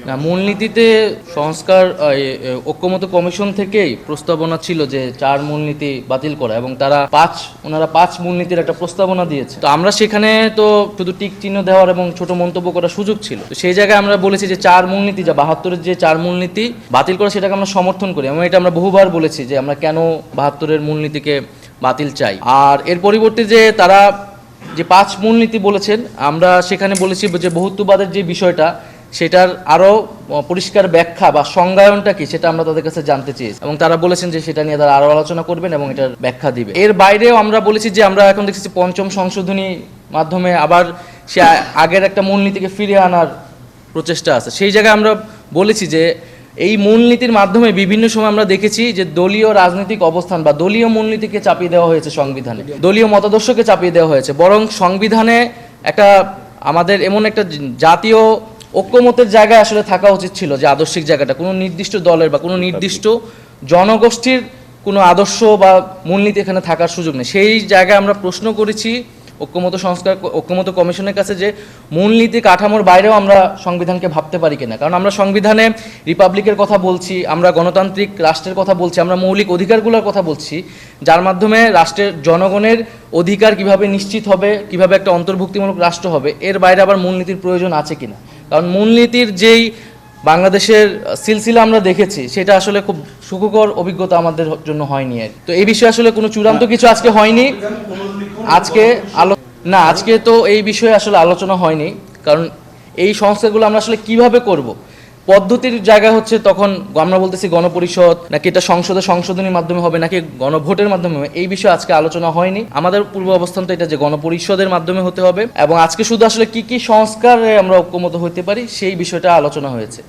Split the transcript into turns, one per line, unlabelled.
না, মূলনীতিতে সংস্কার ঐক্যমত্য কমিশন থেকেই প্রস্তাবনা ছিল যে 4 মূলনীতি বাতিল করা, এবং ওনারা 5 মূলনীতির একটা প্রস্তাবনা দিয়েছে। তো আমরা সেখানে তো শুধু টিক চিহ্ন দেওয়ার এবং ছোট মন্তব্য করার সুযোগ ছিল। তো সেই জায়গায় আমরা বলেছি যে 4 মূলনীতি, যা 72-এর যে 4 মূলনীতি বাতিল করা, সেটাকে আমরা সমর্থন করি, এবং এটা আমরা বহুবার বলেছি যে আমরা কেন 72-এর মূলনীতিকে বাতিল চাই। আর এর পরিবর্তে যে তারা যে 5 মূলনীতি বলেছেন, আমরা সেখানে বলেছি যে বহুত্ববাদের যে বিষয়টা, সেটার আরও পরিষ্কার ব্যাখ্যা বা সংজ্ঞায়নটা কি, সেটা আমরা তাদের কাছে জানতে চেয়েছি, এবং তারা বলেছেন যে সেটা নিয়ে তারা আরও আলোচনা করবেন এবং এটার ব্যাখ্যা দিবে। এর বাইরেও আমরা বলেছি যে আমরা এখন দেখেছি 5ম সংশোধনী মাধ্যমে আবার সে আগের একটা মূলনীতিকে ফিরিয়ে আনার প্রচেষ্টা আছে। সেই জায়গায় আমরা বলেছি যে এই মূলনীতির মাধ্যমে বিভিন্ন সময় আমরা দেখেছি যে দলীয় রাজনৈতিক অবস্থান বা দলীয় মূলনীতিকে চাপিয়ে দেওয়া হয়েছে সংবিধানে, দলীয় মতাদর্শকে চাপিয়ে দেওয়া হয়েছে। বরং সংবিধানে একটা আমাদের এমন একটা জাতীয় ঐক্যমতের জায়গায় আসলে থাকা উচিত ছিল, যে আদর্শিক জায়গাটা কোনো নির্দিষ্ট দলের বা কোনো নির্দিষ্ট জনগোষ্ঠীর কোনো আদর্শ বা মূলনীতি এখানে থাকার সুযোগ নেই। সেই জায়গায় আমরা প্রশ্ন করেছি ঐক্যমত্য কমিশনের কাছে যে মূলনীতি কাঠামোর বাইরেও আমরা সংবিধানকে ভাবতে পারি কিনা। কারণ আমরা সংবিধানে রিপাবলিকের কথা বলছি, আমরা গণতান্ত্রিক রাষ্ট্রের কথা বলছি, আমরা মৌলিক অধিকারগুলোর কথা বলছি, যার মাধ্যমে রাষ্ট্রের জনগণের অধিকার কিভাবে নিশ্চিত হবে, কিভাবে একটা অন্তর্ভুক্তিমূলক রাষ্ট্র হবে। এর বাইরে আবার মূলনীতির প্রয়োজন আছে কিনা। কারণ মূলনীতির যেই বাংলাদেশের সিলসিলা আমরা দেখেছি, সেটা আসলে খুব সুখকর অভিজ্ঞতা আমাদের জন্য হয়নি। তো এই বিষয়ে আসলে কোনো চূড়ান্ত কিছু আজকে হয়নি। আজকে তো এই বিষয়ে আসলে আলোচনা হয়নি, কারণ এই সংস্কারগুলো আমরা আসলে কিভাবে করব, পদ্ধতির জায়গা হচ্ছে তখন আমরা বলতেছি গণপরিষদ, নাকি এটা সংশোধনীর মাধ্যমে হবে, নাকি গণভোটের মাধ্যমে হবে, এই বিষয়ে আজকে আলোচনা হয়নি। আমাদের পূর্ব অবস্থান তো এটা যে গণপরিষদের মাধ্যমে হতে হবে, এবং আজকে শুধু আসলে কি কি সংস্কারে আমরা ঐক্যমত হতে পারি সেই বিষয়টা আলোচনা হয়েছে।